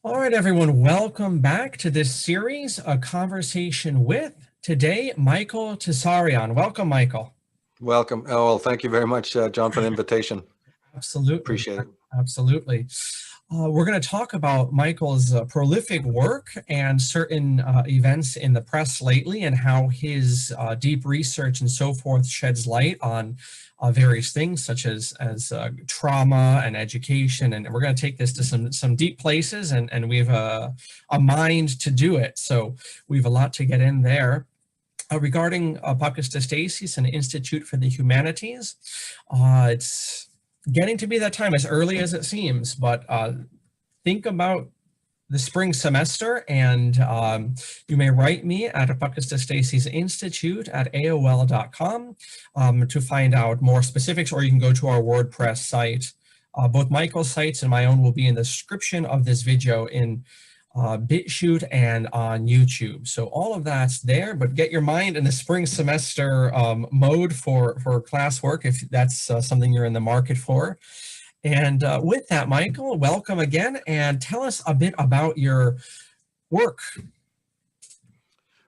All right, everyone, welcome back to this series, A Conversation With. Today, Michael Tsarion. Welcome, Michael. Welcome. Oh, well, thank you very much, John, for the invitation. Absolutely. Appreciate it. Absolutely. We're going to talk about Michael's prolific work and certain events in the press lately and how his deep research and so forth sheds light on various things such as trauma and education. And we're going to take this to some deep places, and we have a mind to do it. So we have a lot to get in there. Regarding Apokristastasis and Institute for the Humanities, it's getting to be that time, as early as it seems, but think about the spring semester, and you may write me at Apokristastasis Institute at AOL.com to find out more specifics, or you can go to our WordPress site. Both Michael's sites and my own will be in the description of this video in BitChute and on YouTube. So all of that's there, but get your mind in the spring semester mode for classwork if that's something you're in the market for. And with that, Michael, welcome again, and tell us a bit about your work.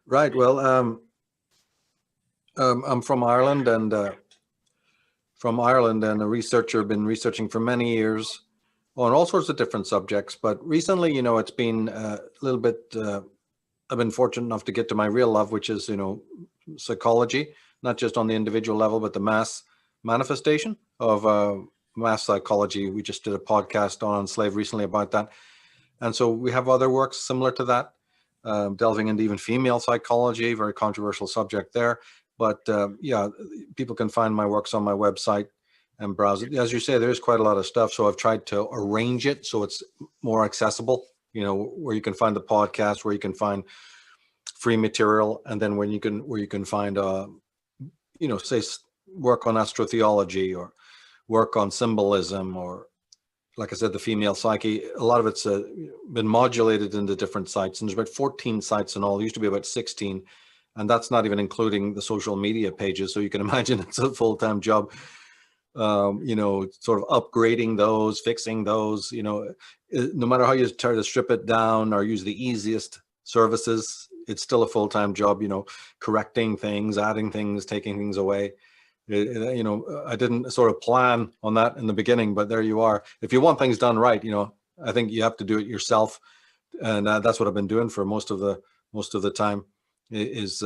Right. Well, I'm from Ireland, and a researcher. Been researching for many years on all sorts of different subjects, but recently, it's been a little bit, I've been fortunate enough to get to my real love, which is, psychology, not just on the individual level, but the mass manifestation of mass psychology. We just did a podcast on Slave recently about that. And so we have other works similar to that, delving into even female psychology, very controversial subject there. But yeah, people can find my works on my website and browse it. As you say, there's quite a lot of stuff. So I've tried to arrange it so it's more accessible, where you can find the podcast, where you can find free material, and then where you can find, say work on astrotheology or work on symbolism, or like I said, the female psyche. A lot of it's been modulated into different sites, and there's about 14 sites in all. There used to be about 16, and that's not even including the social media pages. So you can imagine it's a full-time job. Sort of upgrading those, fixing those, no matter how you try to strip it down or use the easiest services, it's still a full-time job, correcting things, adding things, taking things away. I didn't sort of plan on that in the beginning, but there you are. If you want things done right, I think you have to do it yourself. And that's what I've been doing for most of the time, is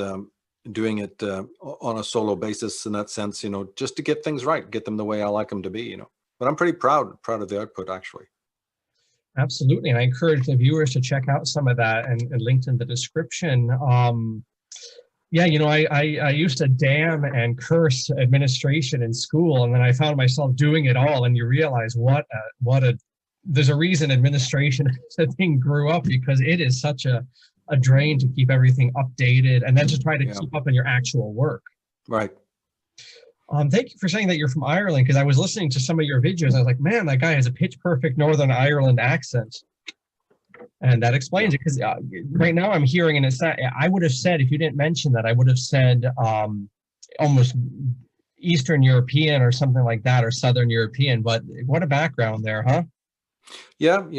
doing it on a solo basis, in that sense, just to get things right, get them the way I like them to be, but I'm pretty proud of the output, actually. Absolutely. And I encourage the viewers to check out some of that and linked in the description. Yeah, I used to damn and curse administration in school, and then I found myself doing it all, and you realize there's a reason administration as a thing grew up, because it is such a drain to keep everything updated and then to try to keep up in your actual work. Right. Thank you for saying that you're from Ireland, because I was listening to some of your videos and I was like, man, that guy has a pitch perfect Northern Ireland accent. And that explains it, because right now I'm hearing, and I would have said, if you didn't mention that, I would have said almost Eastern European or something like that, or Southern European, but what a background there, huh? Yeah.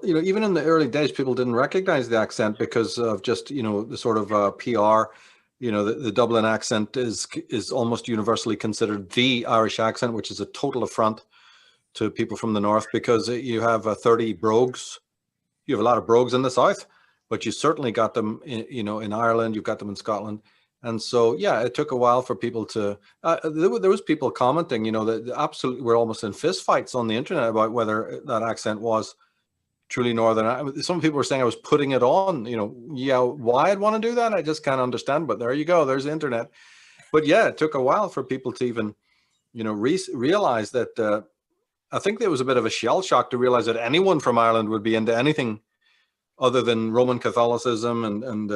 Even in the early days, people didn't recognize the accent because of just, the sort of PR. The Dublin accent is almost universally considered the Irish accent, which is a total affront to people from the north, because you have 30 brogues. You have a lot of brogues in the south, but you certainly got them in Ireland. You've got them in Scotland. And so, yeah, it took a while for people to, there was people commenting, that absolutely we're almost in fist fights on the internet about whether that accent was truly Northern. Some people were saying I was putting it on, yeah, why I'd want to do that, I just can't understand, but there you go, there's the internet. But yeah, it took a while for people to even, realize that, I think there was a bit of a shell shock to realize that anyone from Ireland would be into anything other than Roman Catholicism and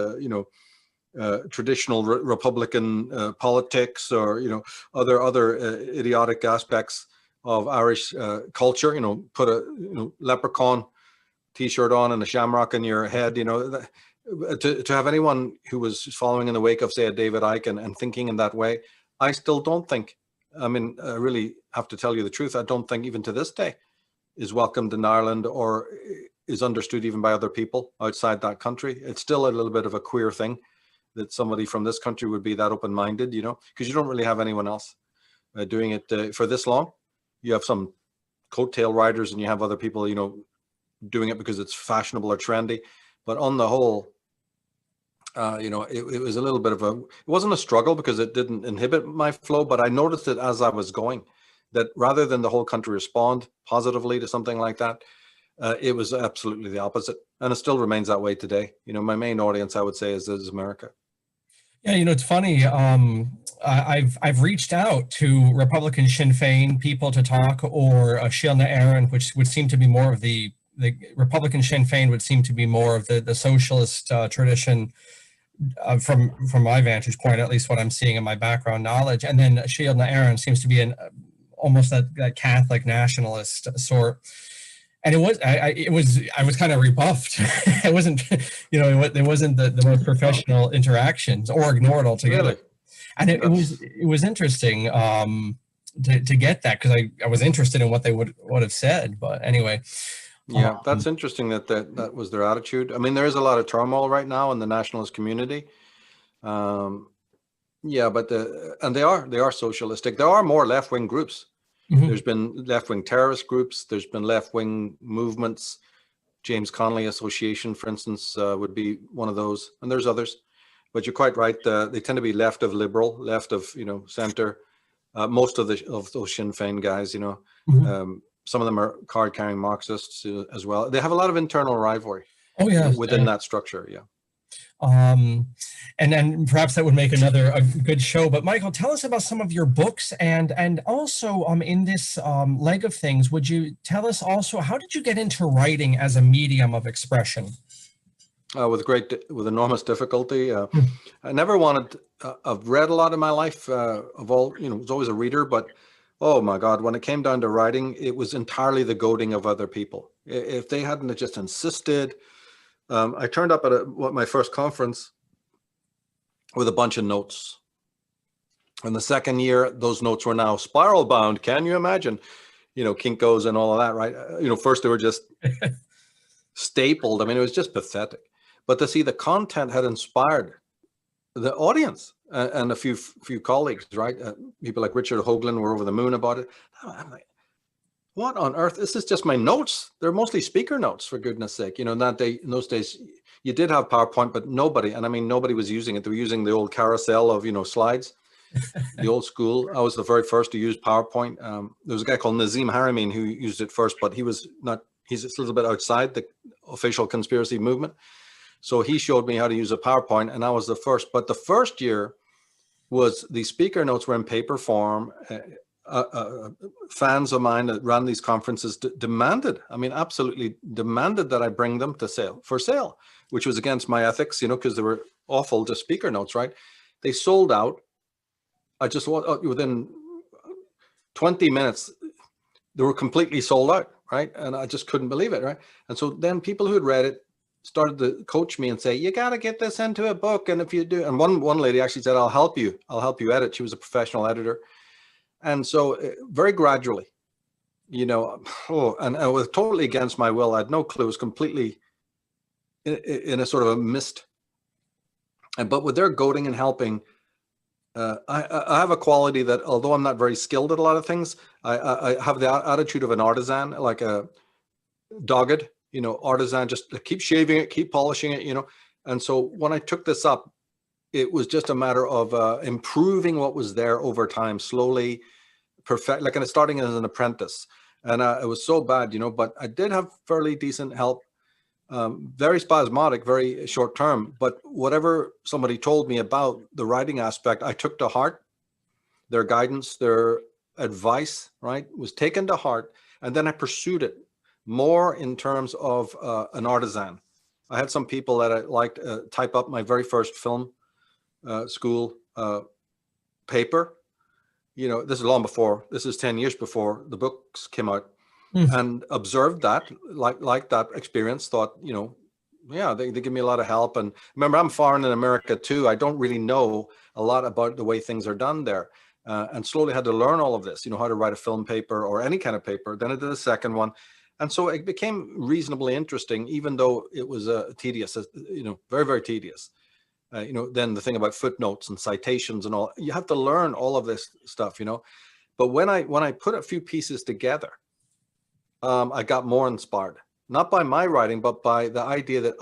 traditional Republican politics, or other idiotic aspects of Irish culture. Put a leprechaun T-shirt on and a shamrock in your head. To have anyone who was following in the wake of, say, a David Icke and thinking in that way, I still don't think. I mean, I really have to tell you the truth. I don't think even to this day is welcomed in Ireland or is understood even by other people outside that country. It's still a little bit of a queer thing that somebody from this country would be that open-minded, you know, because you don't really have anyone else doing it for this long. You have some coattail riders and you have other people, you know, doing it because it's fashionable or trendy. But on the whole, you know, it was a little bit of it wasn't a struggle because it didn't inhibit my flow, but I noticed it as I was going, that rather than the whole country respond positively to something like that, it was absolutely the opposite. And it still remains that way today. You know, my main audience, I would say, is America. Yeah, you know, it's funny. I've reached out to Republican Sinn Féin people to talk, or Síl Éireann, which would seem to be more of the Republican Sinn Féin would seem to be more of the socialist tradition from my vantage point, at least what I'm seeing in my background knowledge. And then Síl Éireann seems to be almost that Catholic nationalist sort. And I was kind of rebuffed. It wasn't, you know, it wasn't the most professional interactions, or ignored altogether. Really? And it was interesting to get that, because I was interested in what they would have said. But anyway. Yeah, that's interesting that was their attitude. I mean, there is a lot of turmoil right now in the nationalist community. Yeah, but they are socialistic. There are more left-wing groups. Mm-hmm. There's been left-wing terrorist groups. There's been left-wing movements. James Connolly Association, for instance, would be one of those, and there's others. But you're quite right. They tend to be left of liberal, left of, you know, center. Most of those Sinn Féin guys, you know, mm-hmm. Some of them are card-carrying Marxists as well. They have a lot of internal rivalry. Oh yeah, within that structure. Yeah. And then perhaps that would make a good show. But Michael, tell us about some of your books, and also in this leg of things, would you tell us also, how did you get into writing as a medium of expression? With enormous difficulty. I never wanted. I've read a lot in my life. Of all, you know, was always a reader, but oh my God, when it came down to writing, it was entirely the goading of other people. If they hadn't just insisted. I turned up at my first conference with a bunch of notes. And the second year, those notes were now spiral bound. Can you imagine? You know, Kinko's and all of that, right? You know, first they were just stapled. I mean, it was just pathetic. But to see the content had inspired the audience and a few colleagues, right? People like Richard Hoagland were over the moon about it. I'm like, what on earth? This is just my notes. They're mostly speaker notes, for goodness sake. You know, in those days, you did have PowerPoint, but nobody was using it. They were using the old carousel of, you know, slides, the old school. I was the very first to use PowerPoint. There was a guy called Nazim Haramein who used it first, but he's a little bit outside the official conspiracy movement. So he showed me how to use a PowerPoint, and I was the first. But the first year was the speaker notes were in paper form. Fans of mine that ran these conferences demanded, absolutely demanded that I bring them for sale, which was against my ethics, you know, because they were awful, just speaker notes, right? They sold out. I just, within 20 minutes, they were completely sold out, right? And I just couldn't believe it, right? And so then people who had read it started to coach me and say, you got to get this into a book. And if you do, and one lady actually said, I'll help you edit. She was a professional editor. And so very gradually, you know, and it was totally against my will. I had no clue. It was completely in a sort of a mist. But with their goading and helping, I have a quality that, although I'm not very skilled at a lot of things, I have the attitude of an artisan, like a dogged, you know, artisan, just keep shaving it, keep polishing it, you know. And so when I took this up, it was just a matter of improving what was there over time, slowly, perfect, like starting as an apprentice. And it was so bad, you know, but I did have fairly decent help, very spasmodic, very short term. But whatever somebody told me about the writing aspect, I took to heart. Their guidance, their advice, right, was taken to heart. And then I pursued it more in terms of an artisan. I had some people that I liked type up my very first film school paper. You know, this is long before, this is 10 years before the books came out, and observed that, like that experience, thought, you know, yeah, they give me a lot of help. And remember, I'm foreign in America too. I don't really know a lot about the way things are done there. And slowly had to learn all of this, you know, how to write a film paper or any kind of paper. Then I did a second one. And so it became reasonably interesting, even though it was tedious, very, very tedious. Then the thing about footnotes and citations and all, you have to learn all of this stuff, But when I put a few pieces together, I got more inspired, not by my writing, but by the idea that,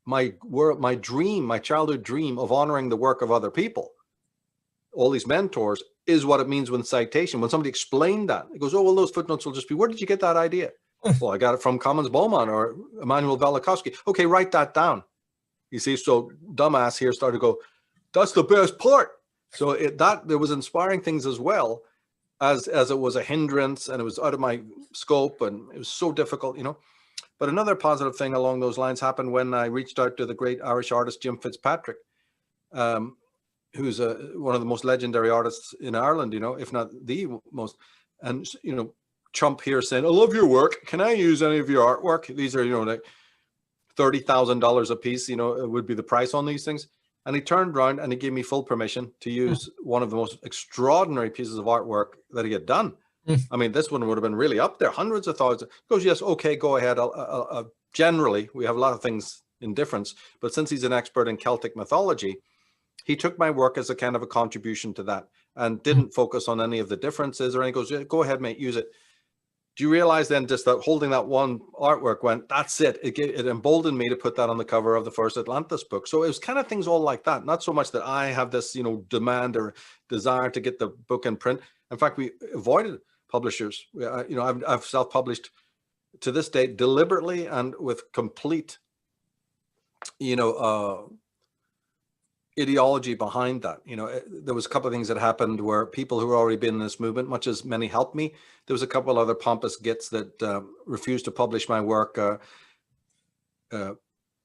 my dream, my childhood dream of honoring the work of other people, all these mentors, is what it means when citation. When somebody explained that, it goes, oh, well, those footnotes will just be, where did you get that idea? Well, I got it from Commons Bowman or Emmanuel Velikovsky. Okay, write that down. You see, so dumbass here started to go, that's the best part. So there was inspiring things as well as it was a hindrance, and it was out of my scope, and it was so difficult, But another positive thing along those lines happened when I reached out to the great Irish artist Jim Fitzpatrick, who's one of the most legendary artists in Ireland, if not the most. And, Trump here saying, I love your work. Can I use any of your artwork? These are, like $30,000 a piece, it would be the price on these things. And he turned around and he gave me full permission to use one of the most extraordinary pieces of artwork that he had done. I mean, this one would have been really up there, hundreds of thousands. He goes, yes, okay, go ahead. Generally, we have a lot of things in difference, but since he's an expert in Celtic mythology, he took my work as a kind of a contribution to that and didn't focus on any of the differences or anything. He goes, yeah, go ahead, mate, use it. Do you realize then just that holding that one artwork went, that's it. It emboldened me to put that on the cover of the first Atlantis book. So it was kind of things all like that. Not so much that I have this, demand or desire to get the book in print. In fact, we avoided publishers. I've self-published to this day deliberately and with complete, ideology behind that. There was a couple of things that happened where people who were already been in this movement, much as many helped me, there was a couple other pompous gits that refused to publish my work.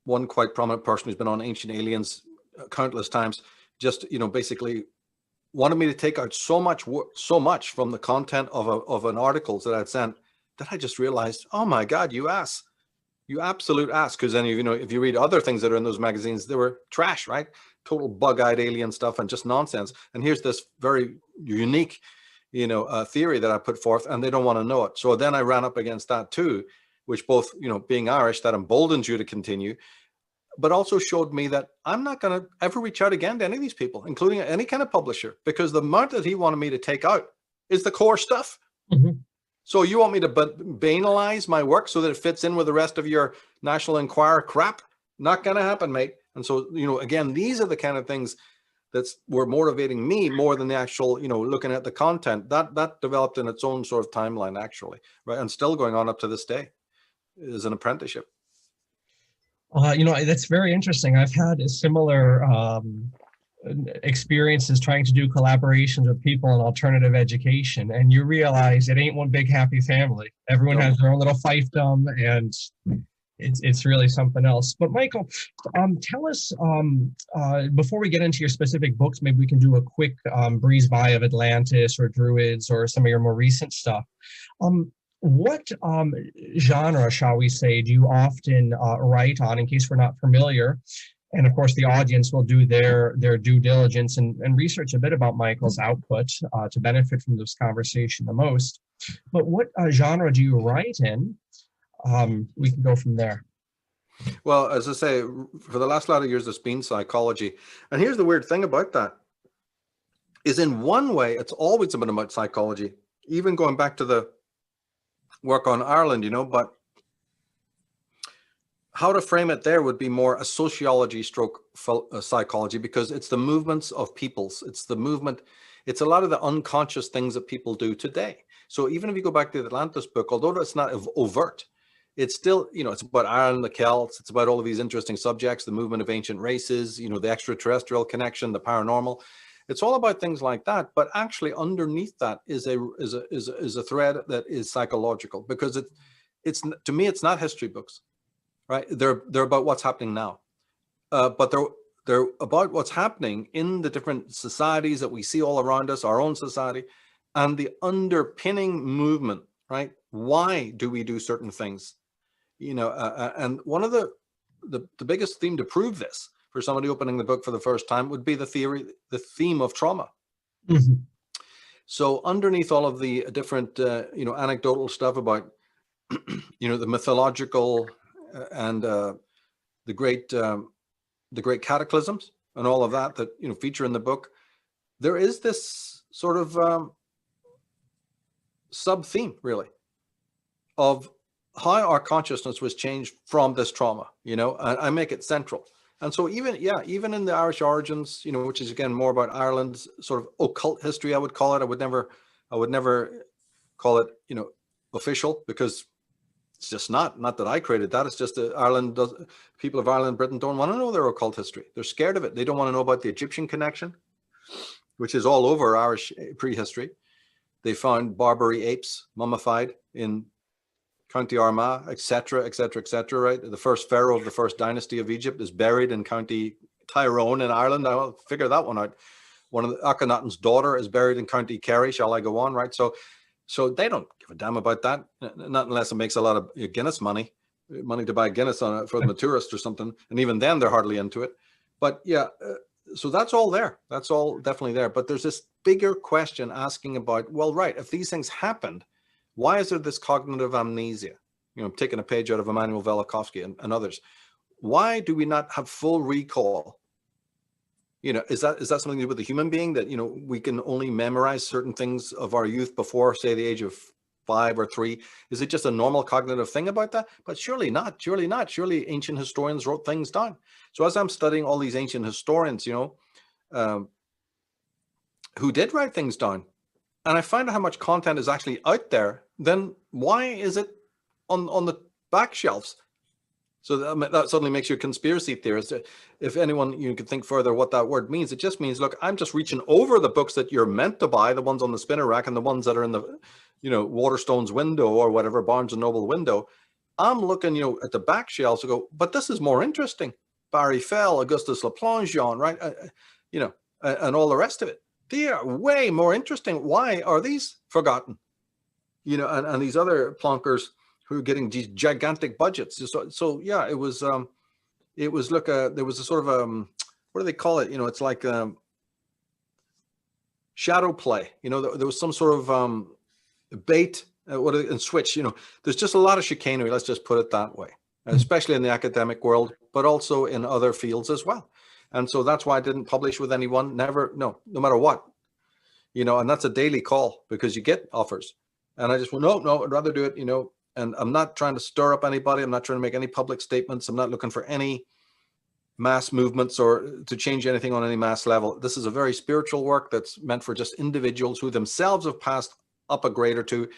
One quite prominent person who's been on Ancient Aliens countless times, just basically wanted me to take out so much from the content of an article that I'd sent, that I just realized, oh my God, you ass. You absolute ass. Because then, if you read other things that are in those magazines, they were trash, right? Total bug-eyed alien stuff and just nonsense. And here's this very unique, theory that I put forth, and they don't want to know it. So then I ran up against that too, which both, being Irish, that emboldens you to continue, but also showed me that I'm not going to ever reach out again to any of these people, including any kind of publisher, because the amount that he wanted me to take out is the core stuff. Mm-hmm. So you want me to banalize my work so that it fits in with the rest of your National Enquirer crap? Not going to happen, mate. And so, again, these are the kind of things that were motivating me more than the actual, looking at the content. That developed in its own sort of timeline, actually, right? And still going on up to this day as an apprenticeship. That's very interesting. I've had a similar experiences trying to do collaborations with people in alternative education, and you realize it ain't one big happy family. Everyone has their own little fiefdom, and it's really something else. But Michael, tell us, before we get into your specific books, maybe we can do a quick breeze by of Atlantis or Druids or some of your more recent stuff. What genre, shall we say, do you often write on, in case we're not familiar? And of course, the audience will do their due diligence and research a bit about Michael's output to benefit from this conversation the most. But what genre do you write in? We can go from there. Well, as I say, for the last lot of years, it's been psychology. And here's the weird thing about that, is in one way, it's always been about psychology, even going back to the work on Ireland, but how to frame it there would be more a sociology stroke psychology, because it's the movements of peoples. It's the movement. It's a lot of the unconscious things that people do today. So even if you go back to the Atlantis book, although it's not overt, it's still, it's about Ireland, the Celts. It's about all of these interesting subjects, the movement of ancient races, the extraterrestrial connection, the paranormal. It's all about things like that. But actually underneath that is a thread that is psychological, because it's to me, it's not history books. Right, they're about what's happening now, but they're about what's happening in the different societies that we see all around us, our own society, and the underpinning movement. Right, why do we do certain things? And one of the biggest theme to prove this for somebody opening the book for the first time would be the theme of trauma. Mm-hmm. So underneath all of the different anecdotal stuff about the mythological and the great cataclysms and all of that feature in the book, there is this sort of sub theme, really, of how our consciousness was changed from this trauma. I make it central. And so even in the Irish origins, which is again more about Ireland's sort of occult history, I would call it. I would never call it, official, because it's just not that I created that. It's just that people of Ireland and Britain don't want to know their occult history. They're scared of it. They don't want to know about the Egyptian connection, which is all over Irish prehistory. They found Barbary apes mummified in County Armagh, etc., etc., etc. Right, the first pharaoh of the first dynasty of Egypt is buried in County Tyrone in Ireland. I'll figure that one out. One of the Akhenaten's daughter is buried in County Kerry. Shall I go on? Right, so they don't give a damn about that, not unless it makes a lot of Guinness money to buy Guinness for the tourist or something, and even then they're hardly into it. But yeah, so that's all there. That's all definitely there. But there's this bigger question asking about, well, right, if these things happened, why is there this cognitive amnesia? Taking a page out of Immanuel Velikovsky and others. Why do we not have full recall? Is that something to do with the human being, that, we can only memorize certain things of our youth before, say, the age of 5 or 3? Is it just a normal cognitive thing about that? But surely not. Surely ancient historians wrote things down. So as I'm studying all these ancient historians, who did write things down, and I find out how much content is actually out there, then why is it on the back shelves? So that suddenly makes you a conspiracy theorist. If anyone, you can think further what that word means, it just means, look, I'm just reaching over the books that you're meant to buy, the ones on the spinner rack and the ones that are in the, Waterstone's window or whatever, Barnes and Noble window. I'm looking, at the back shelves to go, but this is more interesting. Barry Fell, Augustus Leplongeon, right? And all the rest of it. They are way more interesting. Why are these forgotten? And these other plonkers who are getting these gigantic budgets. So yeah, it was there was a sort of what do they call it? It's like shadow play. There was some sort of bait and switch. There's just a lot of chicanery. Let's just put it that way, especially in the academic world, but also in other fields as well. And so that's why I didn't publish with anyone. Never, no matter what. And that's a daily call, because you get offers. And I just went, no, I'd rather do it, and I'm not trying to stir up anybody. I'm not trying to make any public statements. I'm not looking for any mass movements or to change anything on any mass level. This is a very spiritual work that's meant for just individuals who themselves have passed up a grade or two,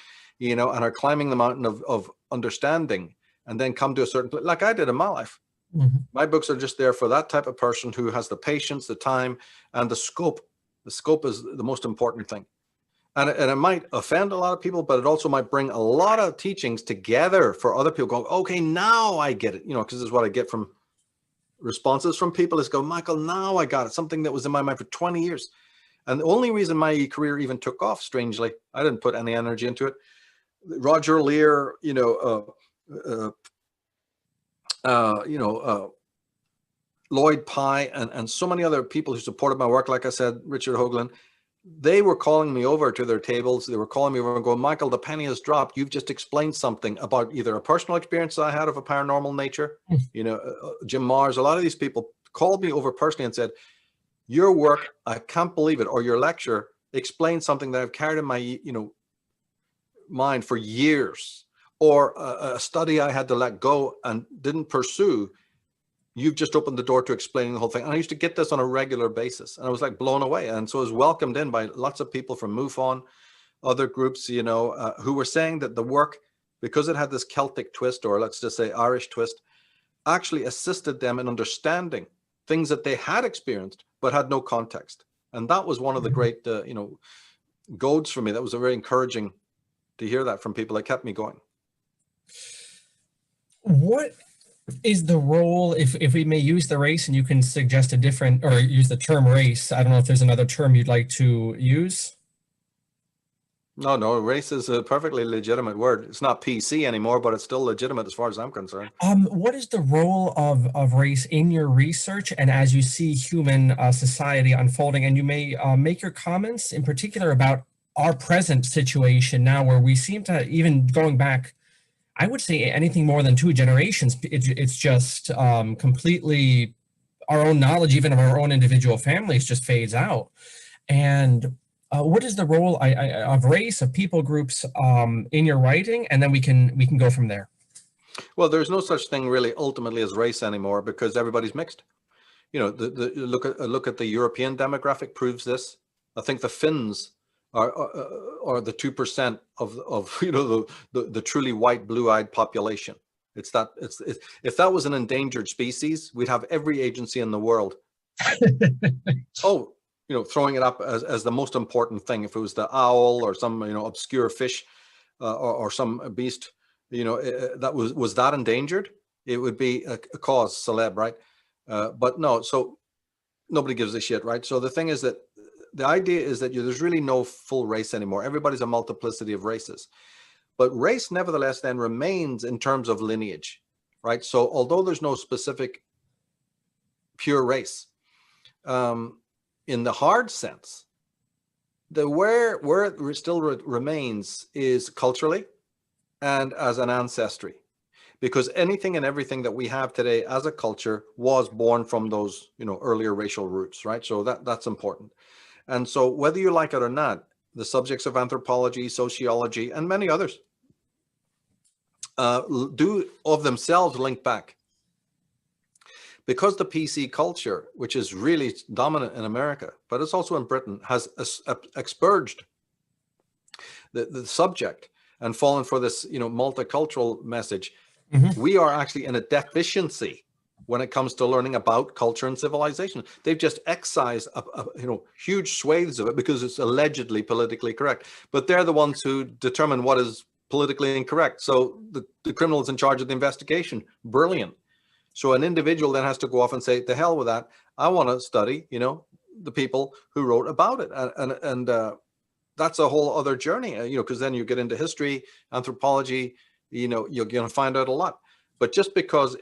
and are climbing the mountain of understanding, and then come to a certain place, like I did in my life. Mm-hmm. My books are just there for that type of person who has the patience, the time, and the scope. The scope is the most important thing. And it might offend a lot of people, but it also might bring a lot of teachings together for other people going, okay, now I get it. Because this is what I get from responses from people is go, Michael, now I got it. Something that was in my mind for 20 years. And the only reason my career even took off, strangely, I didn't put any energy into it. Roger Lear, Lloyd Pye, and so many other people who supported my work, like I said, Richard Hoagland, they were calling me over to their tables. They were calling me over and going, Michael, the penny has dropped. You've just explained something about either a personal experience I had of a paranormal nature, Jim Mars. A lot of these people called me over personally and said, your work, I can't believe it, or your lecture explained something that I've carried in my mind for years, or a study I had to let go and didn't pursue. You've just opened the door to explaining the whole thing. And I used to get this on a regular basis, and I was like blown away. And so I was welcomed in by lots of people from MUFON, other groups, who were saying that the work, because it had this Celtic twist, or let's just say Irish twist, actually assisted them in understanding things that they had experienced, but had no context. And that was one of the great, goads for me. That was a very encouraging to hear that from people. That kept me going. What is the role, if we may use the race, and you can suggest a different, or use the term race, I don't know if there's another term you'd like to use? No, race is a perfectly legitimate word. It's not PC anymore, but it's still legitimate as far as I'm concerned. What is the role of race in your research, and as you see human society unfolding? And you may make your comments in particular about our present situation now, where we seem to, even going back I would say anything more than 2 generations, it's just completely our own knowledge, even of our own individual families, just fades out. And what is the role of race, of people groups in your writing? And then we can go from there. Well, there's no such thing really ultimately as race anymore because everybody's mixed. You know, the look at the European demographic proves this. I think the Finns are the 2% of you know the truly white, blue-eyed population. It's if that was an endangered species, we'd have every agency in the world. Oh, you know, throwing it up as the most important thing. If it was the owl or some, you know, obscure fish or some beast, you know, that was that endangered, it would be a cause celeb, right? But no, so nobody gives a shit, right? So the thing is that the idea is that there's really no full race anymore. Everybody's a multiplicity of races. But race, nevertheless, then remains in terms of lineage, right? So although there's no specific pure race, in the hard sense, where it still remains is culturally and as an ancestry. Because anything and everything that we have today as a culture was born from those, you know, earlier racial roots, right? So that's important. And so whether you like it or not, the subjects of anthropology, sociology, and many others do of themselves link back. Because the PC culture, which is really dominant in America, but it's also in Britain, has expurged the subject and fallen for this, you know, multicultural message, we are actually in a deficiency when it comes to learning about culture and civilization. They've just excised you know, huge swathes of it because it's allegedly politically correct. But they're the ones who determine what is politically incorrect. So the criminals in charge of the investigation, brilliant. So an individual then has to go off and say, to hell with that. I want to study, you know, the people who wrote about it. And that's a whole other journey, you know, because then you get into history, anthropology, you know, you're going to find out a lot. But just because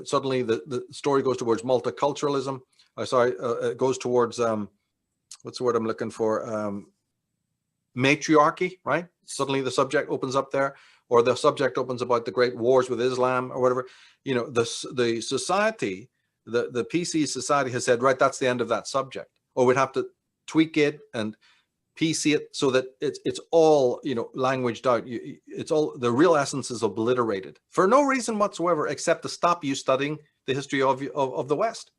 suddenly the story goes towards multiculturalism, it goes towards, what's the word I'm looking for? Matriarchy, right? Suddenly the subject opens up there, or the subject opens about the great wars with Islam or whatever. You know, the society, the PC society has said, right, that's the end of that subject. Or we'd have to tweak it and PC it so that it's all, you know, languaged out. It's all, the real essence is obliterated for no reason whatsoever except to stop you studying the history of the West.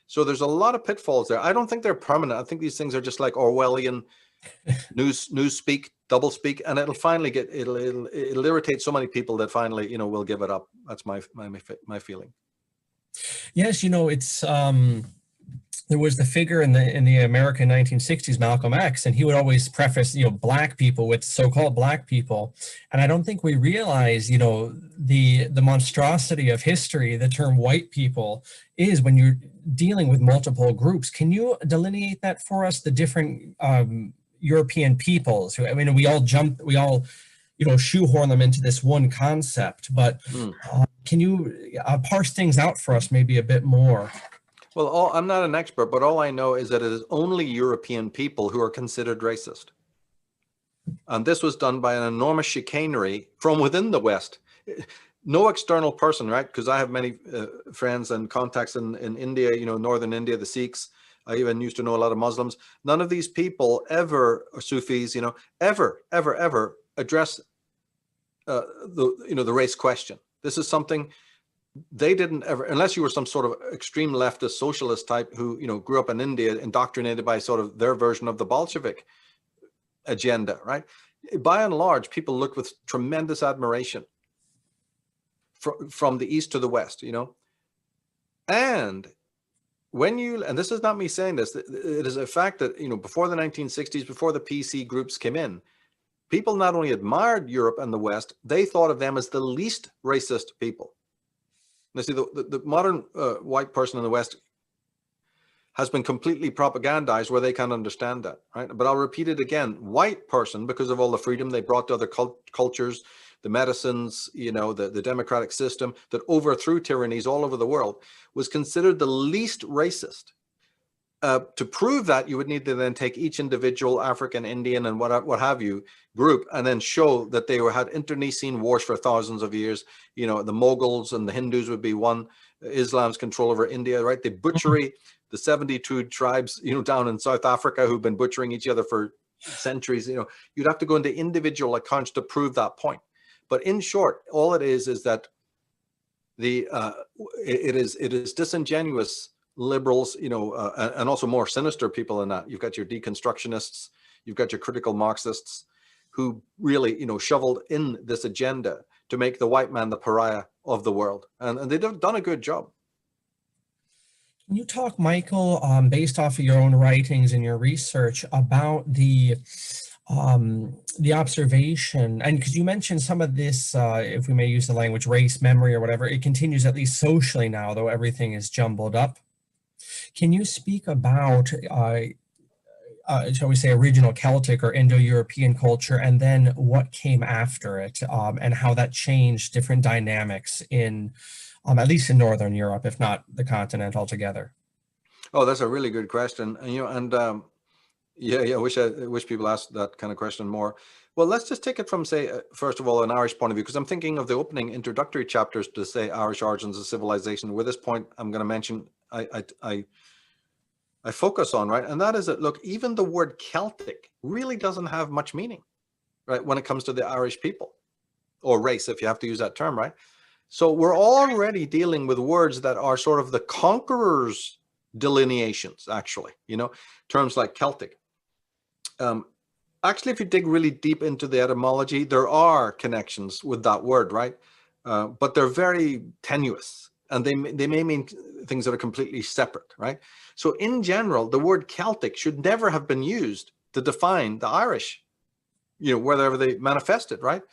So there's a lot of pitfalls there. I don't think they're permanent. I think these things are just like Orwellian news speak, double speak, and it'll finally it'll irritate so many people that finally, you know, will give it up. That's my feeling. Yes, you know, it's there was the figure in the American 1960s, Malcolm X, and he would always preface, you know, black people with so-called black people. And I don't think we realize, you know, the monstrosity of history the term white people is when you're dealing with multiple groups. Can you delineate that for us, the different European peoples? I mean, we all, you know, shoehorn them into this one concept, but can you parse things out for us maybe a bit more? Well, I'm not an expert, but all I know is that it is only European people who are considered racist. And this was done by an enormous chicanery from within the West. No external person, right? Because I have many friends and contacts in India, you know, northern India, the Sikhs. I even used to know a lot of Muslims. None of these people ever, or Sufis, you know, ever address the race question. This is something they didn't ever, unless you were some sort of extreme leftist socialist type who, you know, grew up in India, indoctrinated by sort of their version of the Bolshevik agenda, right? By and large, people looked with tremendous admiration from the East to the West, you know. And and this is not me saying this, it is a fact that, you know, before the 1960s, before the PC groups came in, people not only admired Europe and the West, they thought of them as the least racist people. Now, see, the modern white person in the West has been completely propagandized where they can't understand that, right? But I'll repeat it again. White person, because of all the freedom they brought to other cultures, the medicines, you know, the democratic system that overthrew tyrannies all over the world, was considered the least racist. To prove that, you would need to then take each individual African, Indian, and what have you group, and then show that they had internecine wars for thousands of years. You know, the Mughals and the Hindus would be one, Islam's control over India, right? The butchery, the 72 tribes, you know, down in South Africa who've been butchering each other for centuries. You know, you'd have to go into individual accounts to prove that point. But in short, all it is that it is disingenuous liberals, you know, and also more sinister people than that. You've got your deconstructionists, you've got your critical Marxists, who really, you know, shoveled in this agenda to make the white man the pariah of the world, and they've done a good job. Can you talk, Michael, based off of your own writings and your research, about the observation, and because you mentioned some of this, if we may use the language, race memory or whatever, it continues at least socially now, though everything is jumbled up. Can you speak about, shall we say, original Celtic or Indo-European culture, and then what came after it, and how that changed different dynamics in, at least in Northern Europe, if not the continent altogether? Oh, that's a really good question. And, you know, and yeah, I wish people asked that kind of question more. Well, let's just take it from, say, first of all, an Irish point of view, because I'm thinking of the opening introductory chapters to, say, Irish origins of civilization. With this point, I'm going to mention I focus on, right? And that is that, look, even the word Celtic really doesn't have much meaning, right, when it comes to the Irish people, or race, if you have to use that term, right? So we're already dealing with words that are sort of the conqueror's delineations, actually, you know, terms like Celtic. Actually, if you dig really deep into the etymology, there are connections with that word, right? But they're very tenuous, and they may mean things that are completely separate, right? So in general, the word Celtic should never have been used to define the Irish, you know, wherever they manifested, right?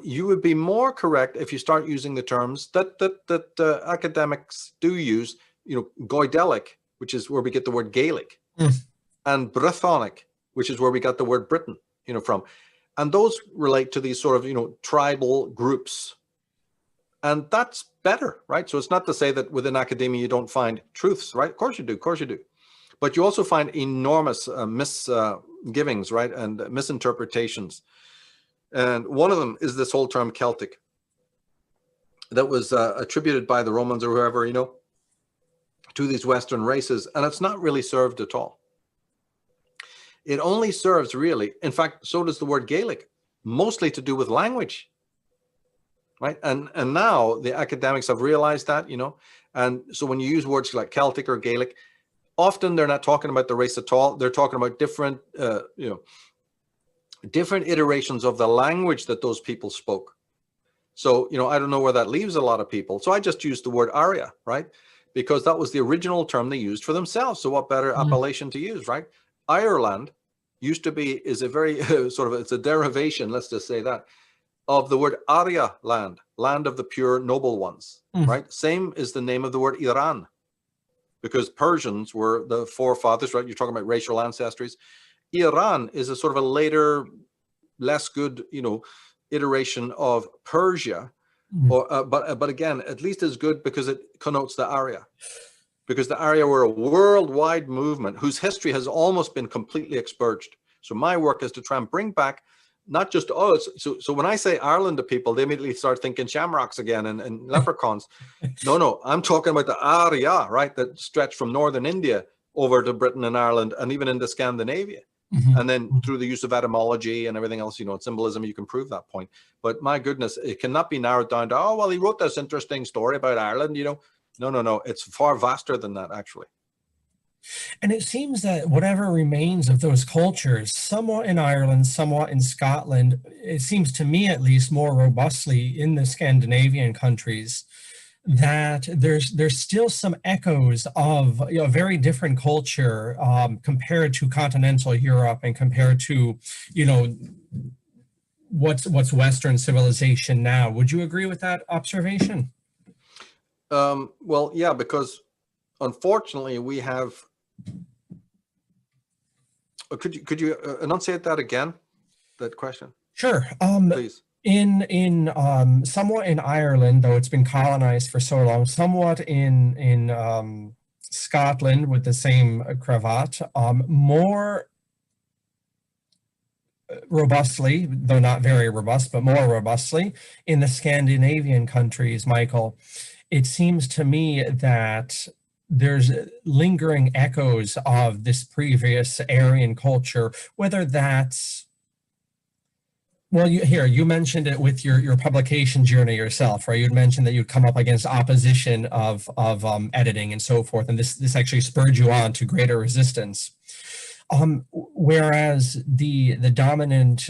You would be more correct if you start using the terms that academics do use, you know, Goidelic, which is where we get the word Gaelic, and Brythonic, which is where we got the word Britain, you know, from. And those relate to these sort of, you know, tribal groups. And that's better, right? So it's not to say that within academia you don't find truths, right? Of course you do, of course you do. But you also find enormous misgivings, right? And misinterpretations. And one of them is this whole term Celtic that was attributed by the Romans or whoever, you know, to these Western races. And it's not really served at all. It only serves really, in fact, so does the word Gaelic, mostly to do with language. Right. And now the academics have realized that, you know, and so when you use words like Celtic or Gaelic, often they're not talking about the race at all. They're talking about different, you know, different iterations of the language that those people spoke. So, you know, I don't know where that leaves a lot of people. So I just used the word Arya, right? Because that was the original term they used for themselves. So what better appellation to use, right? Ireland used to be, is a very sort of, it's a derivation, let's just say that, of the word Arya land, land of the pure noble ones, right? Same is the name of the word Iran, because Persians were the forefathers, right? You're talking about racial ancestries. Iran is a sort of a later, less good, you know, iteration of Persia, or, but again, at least as good because it connotes the Arya, because the Arya were a worldwide movement whose history has almost been completely expurged. So my work is to try and bring back not just, so when I say Ireland to people, they immediately start thinking shamrocks again and leprechauns. No, I'm talking about the Arya, right, that stretched from northern India over to Britain and Ireland and even into Scandinavia. And then through the use of etymology and everything else, you know, symbolism, you can prove that point. But my goodness, it cannot be narrowed down to, oh, well, he wrote this interesting story about Ireland, you know. No, it's far vaster than that, actually. And it seems that whatever remains of those cultures, somewhat in Ireland, somewhat in Scotland, it seems to me at least more robustly in the Scandinavian countries, that there's still some echoes of, you know, a very different culture compared to continental Europe and compared to, you know, what's Western civilization now. Would you agree with that observation? Well, yeah, because unfortunately we have. Could you enunciate that again? That question. Sure. Please. In somewhat in Ireland, though it's been colonized for so long, somewhat in Scotland with the same cravat, more robustly, though not very robust, but more robustly in the Scandinavian countries, Michael. It seems to me that there's lingering echoes of this previous Aryan culture, whether that's, well, you mentioned it with your publication journey yourself, right? You'd mentioned that you'd come up against opposition of editing and so forth, and this actually spurred you on to greater resistance. Whereas the dominant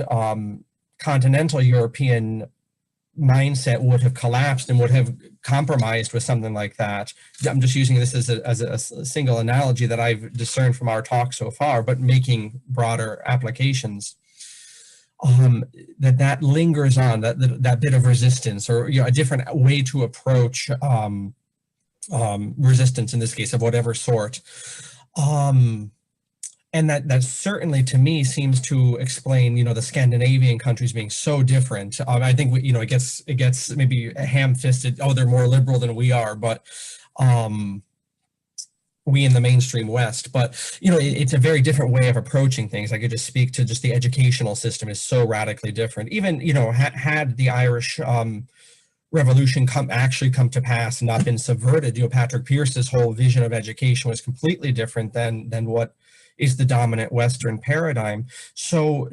continental European mindset would have collapsed and would have compromised with something like that. I'm just using this as a single analogy that I've discerned from our talk so far, but making broader applications. That lingers on, that bit of resistance, or a different way to approach resistance in this case of whatever sort. And that certainly to me seems to explain, the Scandinavian countries being so different. I think it gets maybe ham-fisted. Oh, they're more liberal than we are, but we in the mainstream West. But it's a very different way of approaching things. I could just speak to just the educational system is so radically different. Even had the Irish revolution come to pass and not been subverted, Patrick Pearse's whole vision of education was completely different than what is the dominant Western paradigm. So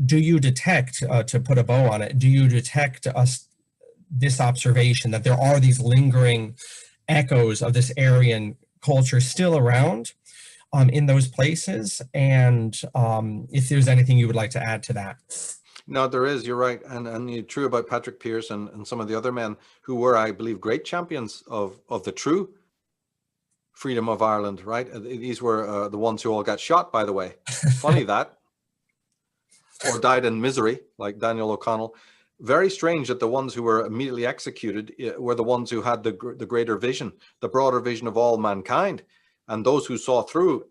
do you detect, to put a bow on it, do you detect this observation that there are these lingering echoes of this Aryan culture still around in those places? And if there's anything you would like to add to that? No, there is. You're right. And you're true about Patrick Pearse and some of the other men who were, I believe, great champions of the true freedom of Ireland, right? These were the ones who all got shot, by the way. Funny that. Or died in misery, like Daniel O'Connell. Very strange that the ones who were immediately executed were the ones who had the greater vision, the broader vision of all mankind, and those who saw through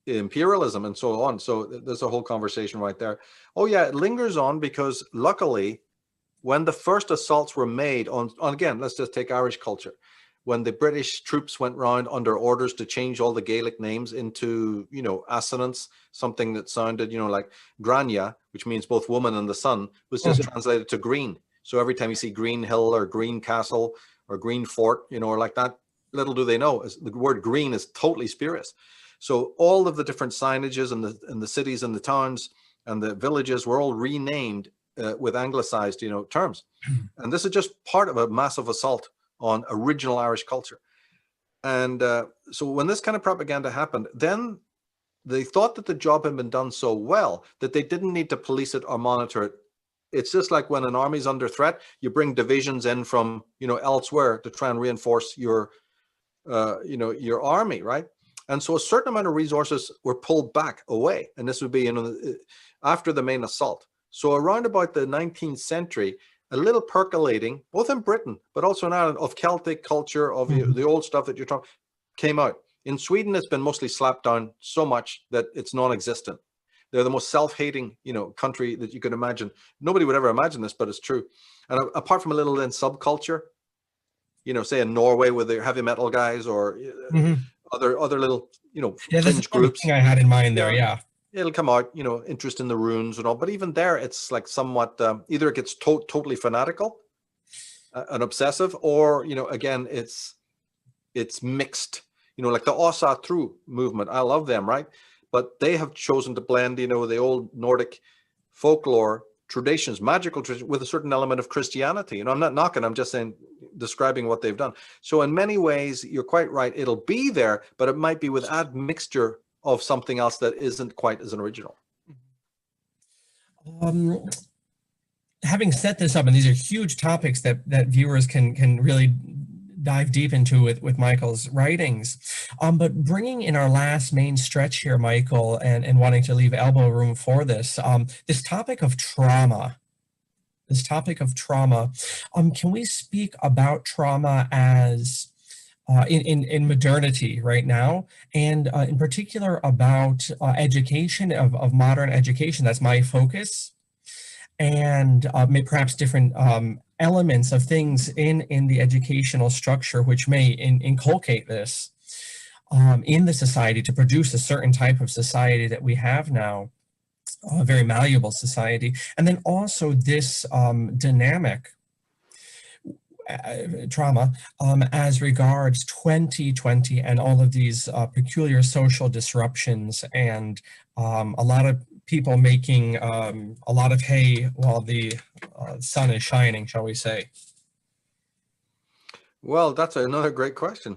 imperialism and so on. So there's a whole conversation right there. Oh yeah, it lingers on because luckily, when the first assaults were made on again, let's just take Irish culture. When the British troops went round under orders to change all the Gaelic names into, assonance, something that sounded, like Grania, which means both woman and the sun, was just translated to green. So every time you see Green Hill or Green Castle or Green Fort, or like that, little do they know, the word green is totally spurious. So all of the different signages in the cities and the towns and the villages were all renamed with anglicized, terms. And this is just part of a massive assault on original Irish culture. And so when this kind of propaganda happened, then they thought that the job had been done so well that they didn't need to police it or monitor it. It's just like when an army's under threat, you bring divisions in from, elsewhere to try and reinforce your army, right? And so a certain amount of resources were pulled back away. And this would be, after the main assault. So around about the 19th century, a little percolating, both in Britain, but also in Ireland, of Celtic culture, of the old stuff that you're talking, came out. In Sweden, it's been mostly slapped down so much that it's non-existent. They're the most self-hating, country that you could imagine. Nobody would ever imagine this, but it's true. And apart from a little in subculture, say in Norway with their heavy metal guys or other little, fringe groups. Thing I had in mind there, yeah. It'll come out, interest in the runes and all, but even there, it's like somewhat, either it gets totally fanatical and obsessive, or, again, it's mixed, like the Osa True movement. I love them, right? But they have chosen to blend, the old Nordic folklore traditions, magical traditions, with a certain element of Christianity. I'm not knocking, I'm just saying, describing what they've done. So in many ways, you're quite right. It'll be there, but it might be with admixture of something else that isn't quite as an original. Having set this up, and these are huge topics that viewers can really dive deep into with Michael's writings, but bringing in our last main stretch here, Michael, and wanting to leave elbow room for this, this topic of trauma. Can we speak about trauma as in modernity right now, and in particular about education, of modern education? That's my focus, and perhaps different elements of things in the educational structure which may inculcate this. in the society to produce a certain type of society that we have now, a very malleable society. And then also this dynamic trauma as regards 2020 and all of these peculiar social disruptions, and a lot of people making a lot of hay while the sun is shining, shall we say? Well, that's another great question.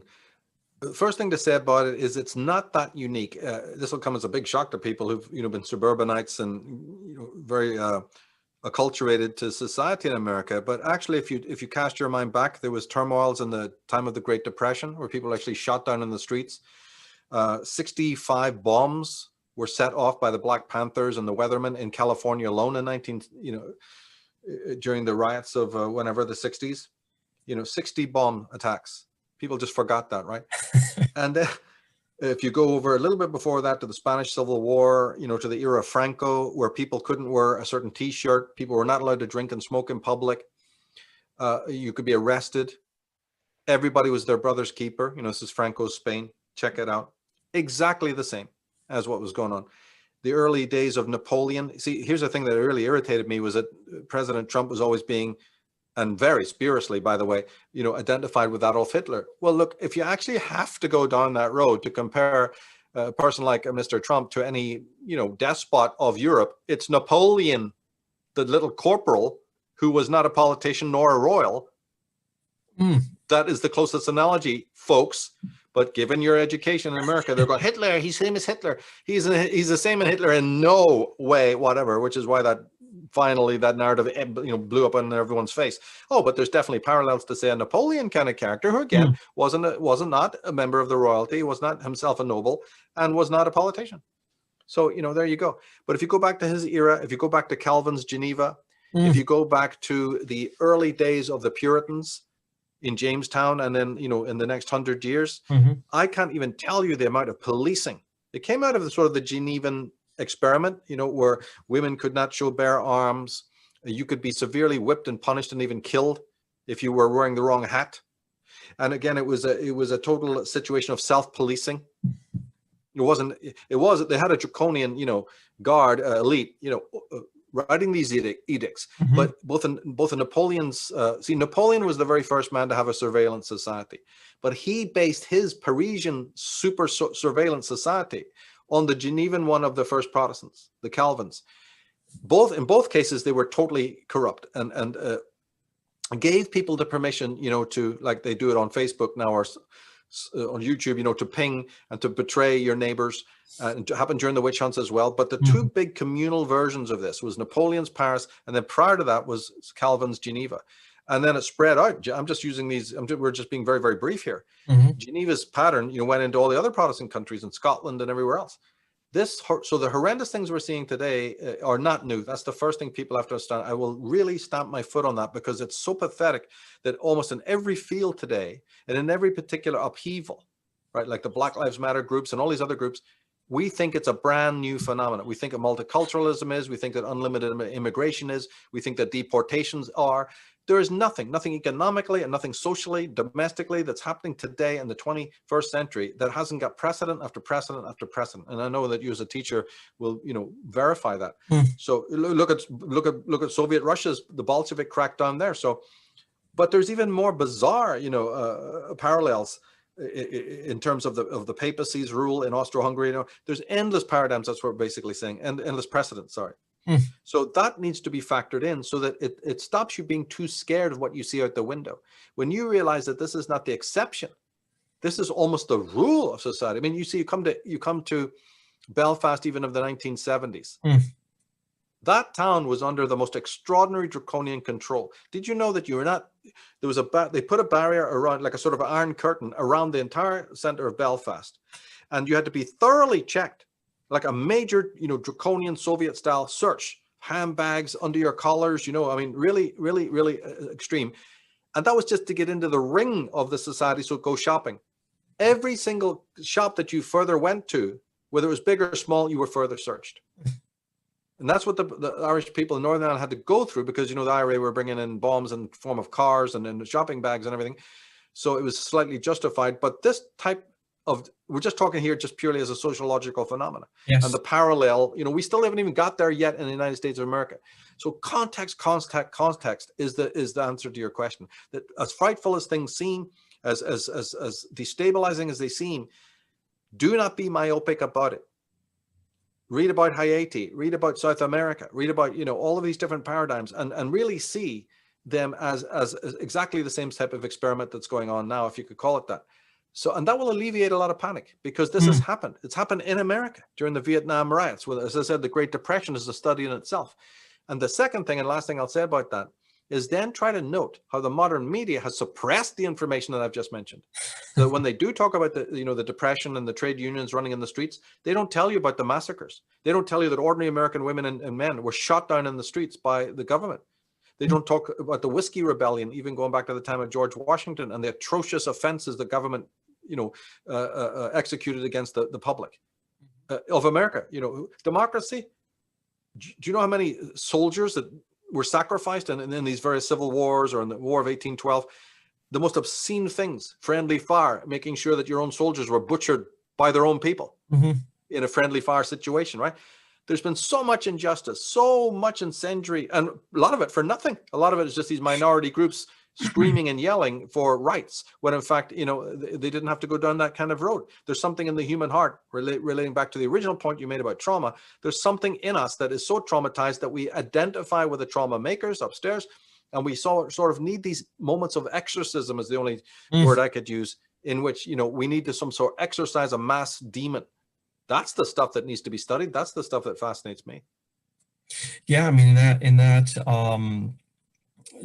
The first thing to say about it is it's not that unique. This will come as a big shock to people who've been suburbanites and very acculturated to society in America. But actually, if you cast your mind back, there was turmoils in the time of the Great Depression where people actually shot down in the streets. 65 bombs were set off by the Black Panthers and the Weathermen in California alone in during the riots of whenever the 60s. 60 bomb attacks. People just forgot that, right? And then if you go over a little bit before that to the Spanish Civil War, to the era of Franco, where people couldn't wear a certain T-shirt, people were not allowed to drink and smoke in public. You could be arrested. Everybody was their brother's keeper. This is Franco's Spain. Check it out. Exactly the same as what was going on. The early days of Napoleon. See, here's the thing that really irritated me was that President Trump was always being, and very spuriously, by the way, identified with Adolf Hitler. Well, look, if you actually have to go down that road to compare a person like Mr. Trump to any, despot of Europe, it's Napoleon, the little corporal, who was not a politician nor a royal. That is the closest analogy, folks. But given your education in America, they're going, Hitler, he's same as Hitler. He's the same as Hitler in no way, whatever, which is why that finally that narrative blew up in everyone's face. Oh, but there's definitely parallels to, say, a Napoleon kind of character who again wasn't not a member of the royalty, was not himself a noble, and was not a politician. So there you go. But if you go back to his era, if you go back to Calvin's Geneva, if you go back to the early days of the Puritans in Jamestown, and then in the next 100 years, I can't even tell you the amount of policing. It came out of the sort of the Genevan experiment, where women could not show bare arms. You could be severely whipped and punished and even killed if you were wearing the wrong hat. And again, it was a total situation of self-policing. They had a draconian, guard elite, writing these edicts. But both in Napoleon's, Napoleon was the very first man to have a surveillance society, but he based his Parisian super surveillance society on the Genevan one of the first Protestants, the Calvins. In both cases, they were totally corrupt and gave people the permission, to, like they do it on Facebook now or on YouTube, to ping and to betray your neighbors. And it happened during the witch hunts as well. But the two big communal versions of this was Napoleon's Paris, and then prior to that was Calvin's Geneva. And then it spread out. I'm just using these, we're just being very, very brief here. Geneva's pattern, went into all the other Protestant countries in Scotland and everywhere else. So the horrendous things we're seeing today are not new. That's the first thing people have to understand. I will really stamp my foot on that because it's so pathetic that almost in every field today and in every particular upheaval, right, like the Black Lives Matter groups and all these other groups, we think it's a brand new phenomenon. We think that multiculturalism is, we think that unlimited immigration is, we think that deportations are. There is nothing economically and nothing socially, domestically that's happening today in the 21st century that hasn't got precedent after precedent after precedent. And I know that you as a teacher will, verify that. So look at Soviet Russia's, the Bolshevik crackdown there. So, but there's even more bizarre, parallels in terms of the papacy's rule in Austro-Hungary. There's endless paradigms. That's what we're basically saying, and endless precedents. Sorry. So that needs to be factored in so that it stops you being too scared of what you see out the window. When you realize that this is not the exception, this is almost the rule of society. I mean, you come to Belfast even of the 1970s. That town was under the most extraordinary draconian control. Did you know that they put a barrier around, like a sort of iron curtain around the entire center of Belfast, and you had to be thoroughly checked, like a major, draconian Soviet style search, handbags under your collars, really, really, really extreme. And that was just to get into the ring of the society. So go shopping. Every single shop that you further went to, whether it was big or small, you were further searched. And that's what the Irish people in Northern Ireland had to go through because, the IRA were bringing in bombs in the form of cars and shopping bags and everything. So it was slightly justified. But this type we're just talking here just purely as a sociological phenomenon. Yes. And the parallel, we still haven't even got there yet in the United States of America. So context is the answer to your question. That as frightful as things seem, as destabilizing as they seem, do not be myopic about it. Read about Haiti, read about South America, read about, all of these different paradigms, and really see them as exactly the same type of experiment that's going on now, if you could call it that. So, and that will alleviate a lot of panic, because this has happened. It's happened in America during the Vietnam riots. Well, as I said, the Great Depression is a study in itself. And the second thing and last thing I'll say about that is then try to note how the modern media has suppressed the information that I've just mentioned. So that when they do talk about the Depression and the trade unions running in the streets, they don't tell you about the massacres. They don't tell you that ordinary American women and men were shot down in the streets by the government. They don't talk about the Whiskey Rebellion, even going back to the time of George Washington, and the atrocious offenses the government, executed against the public of America. Democracy. Do you know how many soldiers that were sacrificed in these various civil wars, or in the War of 1812? The most obscene things, friendly fire, making sure that your own soldiers were butchered by their own people in a friendly fire situation, right? There's been so much injustice, so much incendiary, and a lot of it for nothing. A lot of it is just these minority groups screaming and yelling for rights, when in fact, they didn't have to go down that kind of road. There's something in the human heart, relating back to the original point you made about trauma. There's something in us that is so traumatized that we identify with the trauma makers upstairs, and we sort of need these moments of exorcism, is the only word I could use, in which, we need to some sort of exorcise a mass demon. That's the stuff that needs to be studied. That's the stuff that fascinates me. Yeah, I mean, in that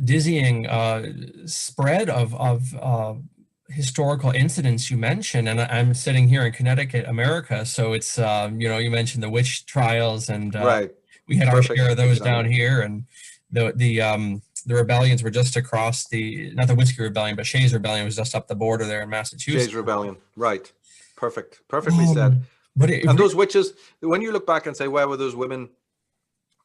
dizzying spread of historical incidents you mentioned, and I'm sitting here in Connecticut, America, so it's you mentioned the witch trials, and right. We had Perfect. our share of those down here, and the rebellions were just across not the Whiskey Rebellion, but Shays Rebellion was just up the border there in Massachusetts. Shays Rebellion, right? Perfectly said. And those witches, when you look back and say, why were those women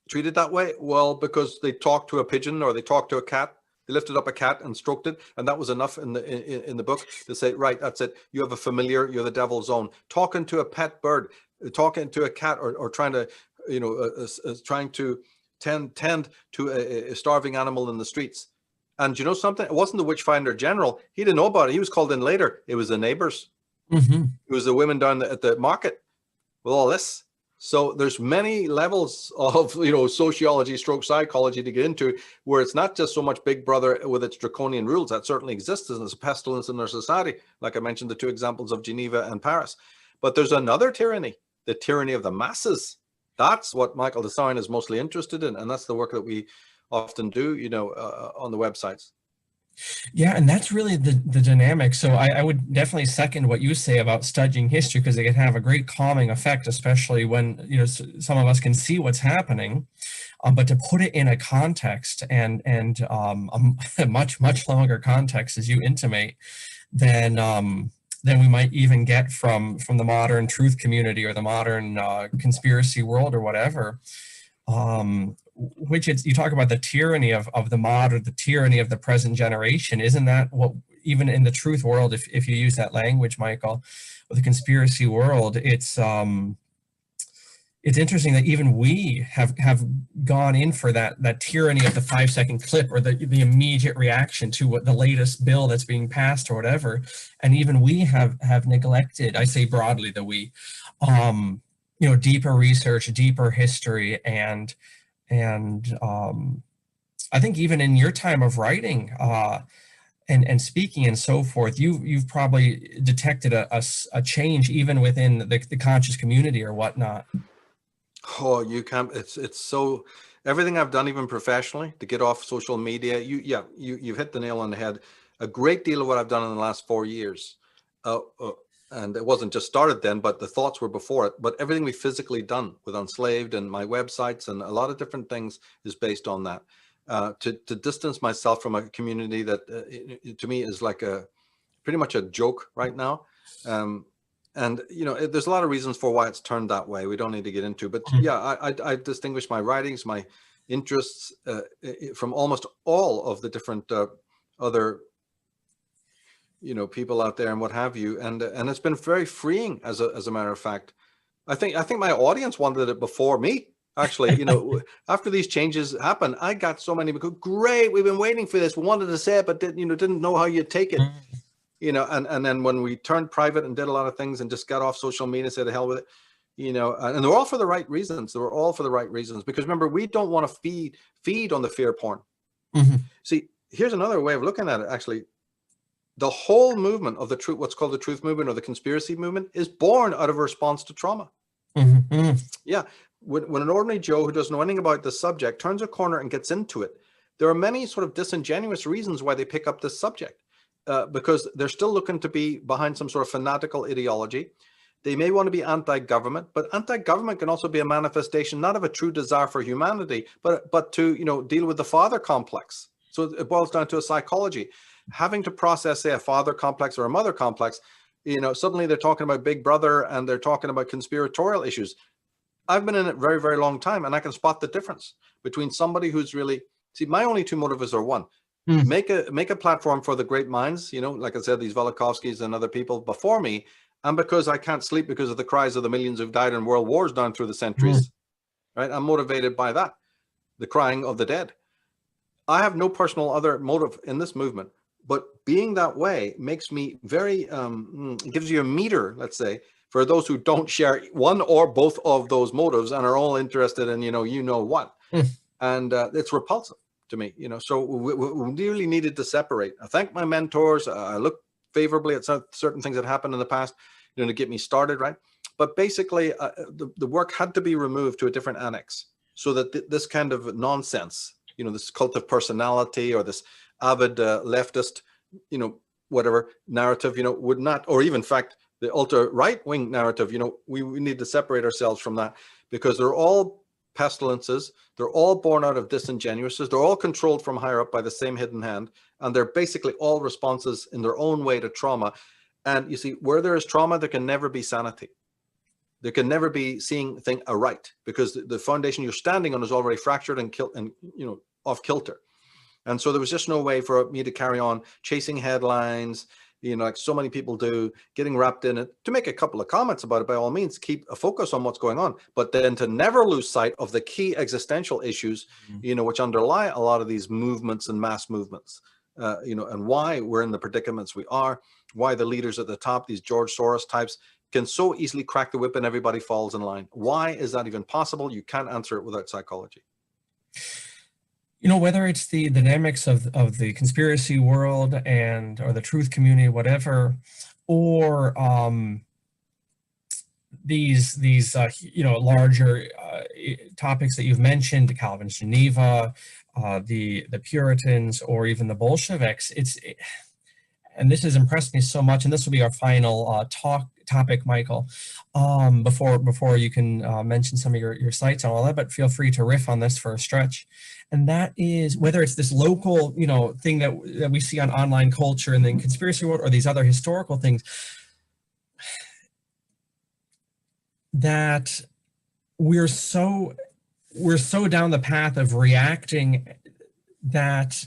treated that way? Well, because they talked to a pigeon, or they talked to a cat. They lifted up a cat and stroked it, and that was enough in the book to say, right, that's it. You have a familiar. You're the devil's own. Talking to a pet bird, talking to a cat, or trying to, trying to tend to a starving animal in the streets. And you know something? It wasn't the Witchfinder General. He didn't know about it. He was called in later. It was the neighbors. It was the women down at the market with all this. So there's many levels of, sociology stroke psychology to get into, where it's not just so much Big Brother with its draconian rules. That certainly exists as a pestilence in their society. Like I mentioned, the two examples of Geneva and Paris. But there's another tyranny, the tyranny of the masses. That's what Michael Tsarion is mostly interested in. And that's the work that we often do, on the websites. Yeah, and that's really the dynamic. So I would definitely second what you say about studying history, because it can have a great calming effect, especially when some of us can see what's happening, but to put it in a context, and a much longer context, as you intimate, than we might even get from the modern truth community, or the modern conspiracy world, or whatever. Which you talk about the tyranny of the mod, or the tyranny of the present generation. Isn't that what, even in the truth world, if you use that language, Michael, with the conspiracy world, it's interesting that even we have gone in for that tyranny of the 5-second clip, or the immediate reaction to what the latest bill that's being passed or whatever. And even we have neglected, I say broadly, deeper research, deeper history, and I think even in your time of writing and speaking and so forth, you've probably detected a change even within the conscious community or whatnot. Oh, you can't. It's so, everything I've done, even professionally, to get off social media. You've hit the nail on the head. A great deal of what I've done in the last 4 years, and it wasn't just started then, but the thoughts were before it. But everything we physically done with Unslaved and my websites and a lot of different things is based on that. To distance myself from a community that to me is like pretty much a joke right now. And there's a lot of reasons for why it's turned that way. We don't need to get into, but yeah, I distinguish my writings, my interests from almost all of the different other people out there and what have you. And it's been very freeing as a matter of fact. I think my audience wanted it before me. Actually, after these changes happened, I got so many because great, we've been waiting for this. We wanted to say it, but didn't know how you'd take it. And then when we turned private and did a lot of things and just got off social media and said the hell with it, and they're all for the right reasons. They were all for the right reasons, because remember, we don't want to feed on the fear porn. See, here's another way of looking at it. Actually, the whole movement of the truth, what's called the truth movement or the conspiracy movement, is born out of a response to trauma. Yeah. When an ordinary Joe who doesn't know anything about the subject turns a corner and gets into it, there are many sort of disingenuous reasons why they pick up this subject, because they're still looking to be behind some sort of fanatical ideology. They may want to be anti-government, but anti-government can also be a manifestation not of a true desire for humanity, but to deal with the father complex. So it boils down to a psychology. Having to process, say, a father complex or a mother complex, suddenly they're talking about Big Brother and they're talking about conspiratorial issues. I've been in it very, very long time, and I can spot the difference between somebody who's really, see, my only two motives are one, make a platform for the great minds, like I said, these Velikovskys and other people before me, and because I can't sleep because of the cries of the millions who've died in world wars down through the centuries, right? I'm motivated by that, the crying of the dead. I have no personal other motive in this movement, but being that way makes me very, gives you a meter, let's say, for those who don't share one or both of those motives and are all interested in, what. And it's repulsive to me, so we really needed to separate. I thank my mentors. I look favorably at certain things that happened in the past, to get me started, right? But basically, the work had to be removed to a different annex so that this kind of nonsense, this cult of personality or this avid leftist, whatever narrative, would not, or even in fact, the ultra right-wing narrative, we need to separate ourselves from that, because they're all pestilences. They're all born out of disingenuousness. They're all controlled from higher up by the same hidden hand. And they're basically all responses in their own way to trauma. And you see, where there is trauma, there can never be sanity. There can never be seeing thing aright, because the foundation you're standing on is already fractured and off kilter. And so there was just no way for me to carry on chasing headlines, like so many people do, getting wrapped in it. To make a couple of comments about it, by all means, keep a focus on what's going on, but then to never lose sight of the key existential issues, which underlie a lot of these movements and mass movements, and why we're in the predicaments we are, why the leaders at the top, these George Soros types, can so easily crack the whip and everybody falls in line. Why is that even possible? You can't answer it without psychology. Whether it's the dynamics of the conspiracy world or the truth community, whatever, or these larger topics that you've mentioned, the Calvin's Geneva, the Puritans, or even the Bolsheviks, and this has impressed me so much, and this will be our final topic, Michael, before you can mention some of your sites and all that, but feel free to riff on this for a stretch. And that is, whether it's this local, thing that we see on online culture and the conspiracy world, or these other historical things, that we're so down the path of reacting that,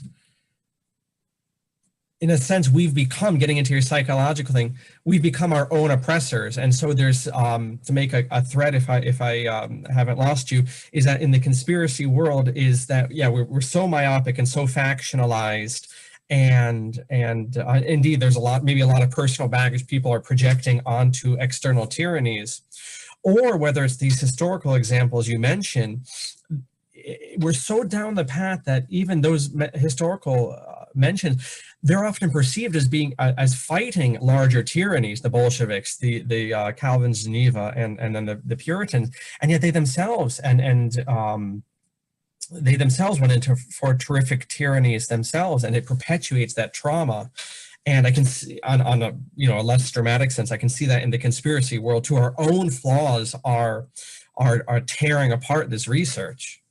in a sense, we've become, getting into your psychological thing, we've become our own oppressors. And so there's, to make a thread, if I haven't lost you, is that in the conspiracy world is that, we're so myopic and so factionalized, and indeed there's maybe a lot of personal baggage people are projecting onto external tyrannies, or whether it's these historical examples you mentioned, we're so down the path that even those historical mentions, they're often perceived as being as fighting larger tyrannies, the Bolsheviks, the Calvin's Geneva, and then the Puritans, and yet they themselves they themselves went into for terrific tyrannies themselves, and it perpetuates that trauma. And I can see, on a a less dramatic sense, I can see that in the conspiracy world too. Our own flaws are tearing apart this research.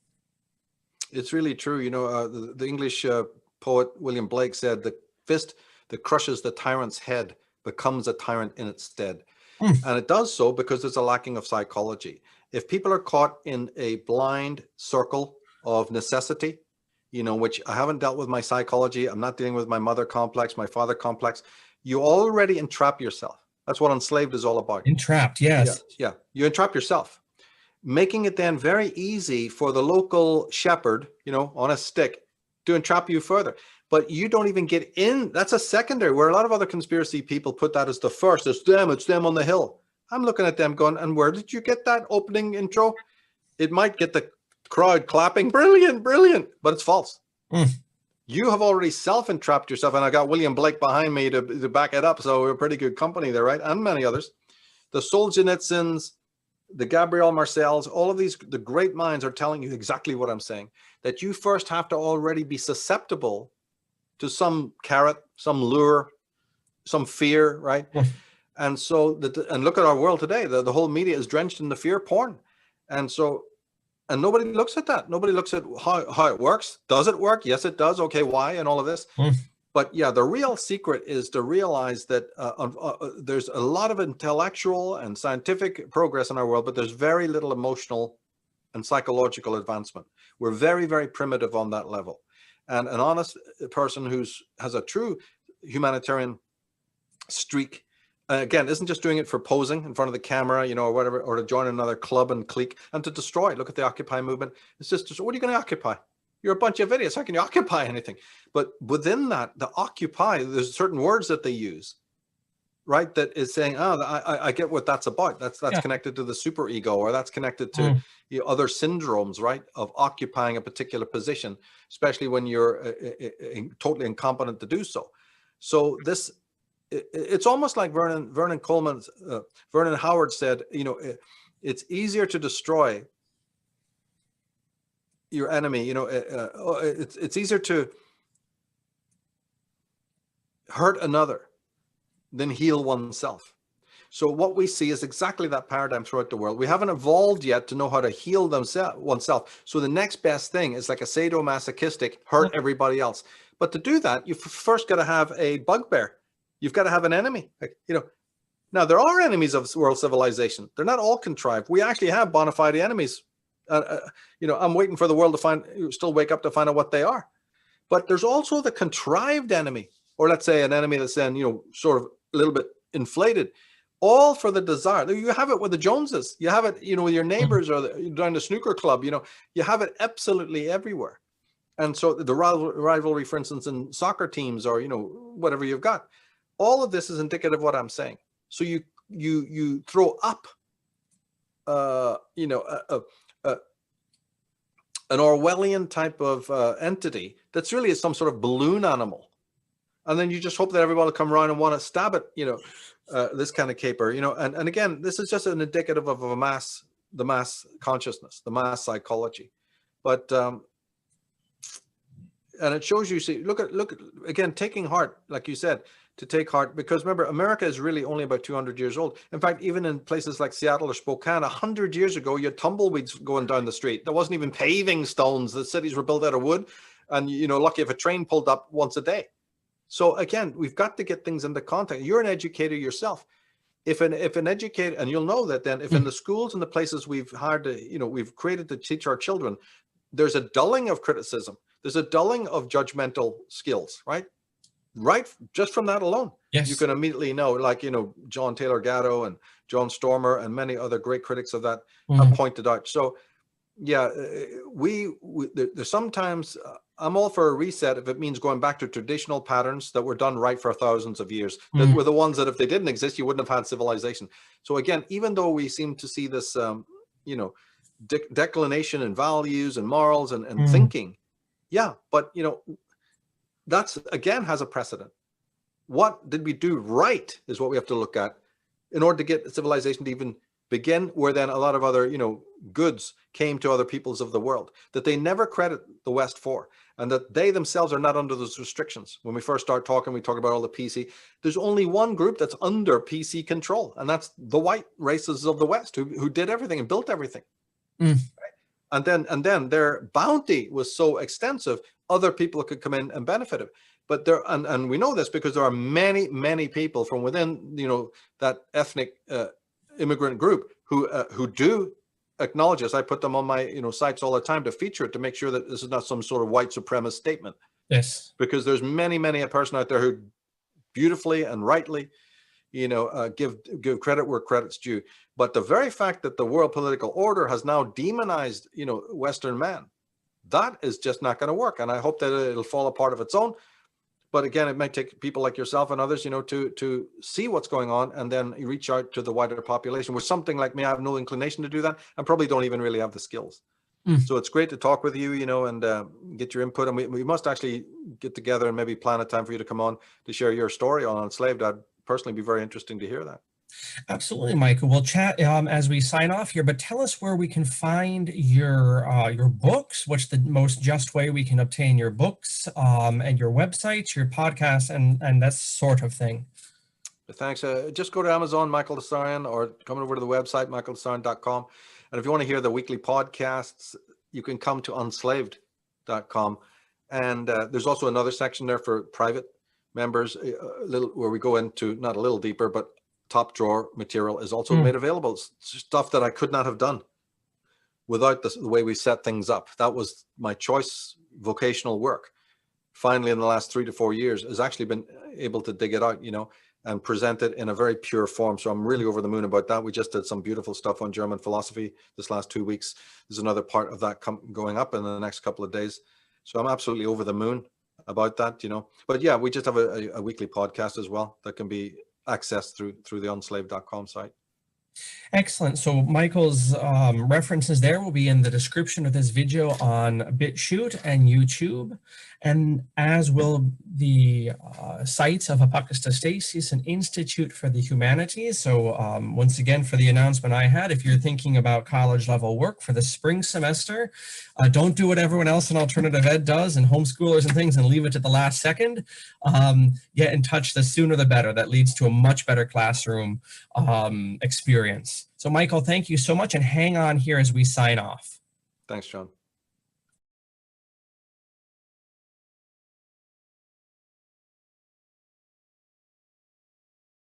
It's really true. The English poet William Blake said, "The fist that crushes the tyrant's head becomes a tyrant in its stead." And it does so because there's a lacking of psychology. If people are caught in a blind circle of necessity, which I haven't dealt with my psychology, I'm not dealing with my mother complex, my father complex, you already entrap yourself. That's what enslaved is all about. Entrapped, yes. Yeah. You entrap yourself, making it then very easy for the local shepherd, on a stick, to entrap you further. But you don't even get in. That's a secondary, where a lot of other conspiracy people put that as the first. It's them on the hill. I'm looking at them going, and where did you get that opening intro? It might get the crowd clapping, brilliant, but it's false. You have already self-entrapped yourself, and I got William Blake behind me to back it up, so we're pretty good company there, right? And many others. The Solzhenitsyns, the Gabriel Marcels, all of these, the great minds are telling you exactly what I'm saying, that you first have to already be susceptible to some carrot, some lure, some fear, right? And so, and look at our world today, the whole media is drenched in the fear porn. And so, and nobody looks at that. Nobody looks at how it works. Does it work? Yes, it does. Okay, why? And all of this. But yeah, the real secret is to realize that there's a lot of intellectual and scientific progress in our world, but there's very little emotional and psychological advancement. We're very, very primitive on that level. And an honest person who has a true humanitarian streak, again, isn't just doing it for posing in front of the camera, or whatever, or to join another club and clique and to destroy. Look at the Occupy movement. It's just, what are you going to occupy? You're a bunch of idiots. How can you occupy anything? But within that, the occupy, there's certain words that they use, right? That is saying, I get what that's about. That's connected to the super ego, or that's connected to other syndromes, right? Of occupying a particular position, especially when you're totally incompetent to do so. So it's almost like Vernon Howard said, it's easier to destroy your enemy, it's easier to hurt another than heal oneself. So what we see is exactly that paradigm throughout the world. We haven't evolved yet to know how to heal oneself. So the next best thing is like a sadomasochistic, hurt everybody else. But to do that, you first got to have a bugbear. You've got to have an enemy. Now there are enemies of world civilization. They're not all contrived. We actually have bona fide enemies. I'm waiting for the world to still wake up to find out what they are. But there's also the contrived enemy, or let's say an enemy that's then, sort of a little bit inflated, all for the desire. You have it with the Joneses. You have it, with your neighbors or down the snooker club. You have it absolutely everywhere. And so the rivalry, for instance, in soccer teams, or whatever you've got, all of this is indicative of what I'm saying. So you throw up, an Orwellian type of entity that's really some sort of balloon animal, and then you just hope that everybody will come around and want to stab it, this kind of caper, and again, this is just an indicative of the mass consciousness, the mass psychology. But and it shows you, see, look at again, taking heart, like you said, to take heart, because remember, America is really only about 200 years old. In fact, even in places like Seattle or Spokane, 100 years ago, you had tumbleweeds going down the street. There wasn't even paving stones. The cities were built out of wood, and lucky if a train pulled up once a day. So again, we've got to get things into context. You're an educator yourself. If an educator, and you'll know that then, if in the schools and the places we've hired to, we've created to teach our children, there's a dulling of criticism. There's a dulling of judgmental skills, right? Right, just from that alone, yes, you can immediately know, like, John Taylor Gatto and John Stormer and many other great critics of that have pointed out. So yeah, there's sometimes I'm all for a reset if it means going back to traditional patterns that were done right for thousands of years, that were the ones that if they didn't exist, you wouldn't have had civilization. So again, even though we seem to see this declination in values and morals and thinking, yeah, but that's, again, has a precedent. What did we do right is what we have to look at in order to get civilization to even begin, where then a lot of other, goods came to other peoples of the world that they never credit the West for, and that they themselves are not under those restrictions. When we first start talking, we talk about all the PC. There's only one group that's under PC control, and that's the white races of the West who did everything and built everything. Right? And then their bounty was so extensive, other people could come in and benefit it. But there, and we know this because there are many people from within, that ethnic immigrant group who do acknowledge this. I put them on my, sites all the time to feature it, to make sure that this is not some sort of white supremacist statement. Yes. Because there's many a person out there who beautifully and rightly, give credit where credit's due. But the very fact that the world political order has now demonized, Western man, that is just not going to work. And I hope that it'll fall apart of its own. But again, it might take people like yourself and others, to see what's going on and then reach out to the wider population. With something like me, I have no inclination to do that and probably don't even really have the skills. So it's great to talk with you, and get your input. And we must actually get together and maybe plan a time for you to come on to share your story on Enslaved. I'd personally be very interesting to hear that. Absolutely, Michael. We'll chat as we sign off here, but tell us where we can find your books. What's the most just way we can obtain your books, and your websites, your podcasts, and that sort of thing? Thanks. Just go to Amazon, Michael Tsarion, or come over to the website, michaeltsarion.com. And if you want to hear the weekly podcasts, you can come to unslaved.com. And there's also another section there for private members, where we go into not a little deeper, but top drawer material is also made available. Stuff that I could not have done without the way we set things up. That was my choice. Vocational work, finally, in the last 3 to 4 years, has actually been able to dig it out, and present it in a very pure form. So I'm really over the moon about that. We just did some beautiful stuff on German philosophy this last 2 weeks. There's another part of that going up in the next couple of days. So I'm absolutely over the moon about that, But yeah, we just have a weekly podcast as well that can be accessed through the unslaved.com site. Excellent. So Michael's references there will be in the description of this video on BitChute and YouTube, and as will the sites of Apocrystastasis and Institute for the Humanities. So once again, for the announcement I had, if you're thinking about college level work for the spring semester, don't do what everyone else in alternative ed does and homeschoolers and things and leave it to the last second. Get in touch, the sooner the better. That leads to a much better classroom experience. So Michael, thank you so much, and hang on here as we sign off. Thanks, John.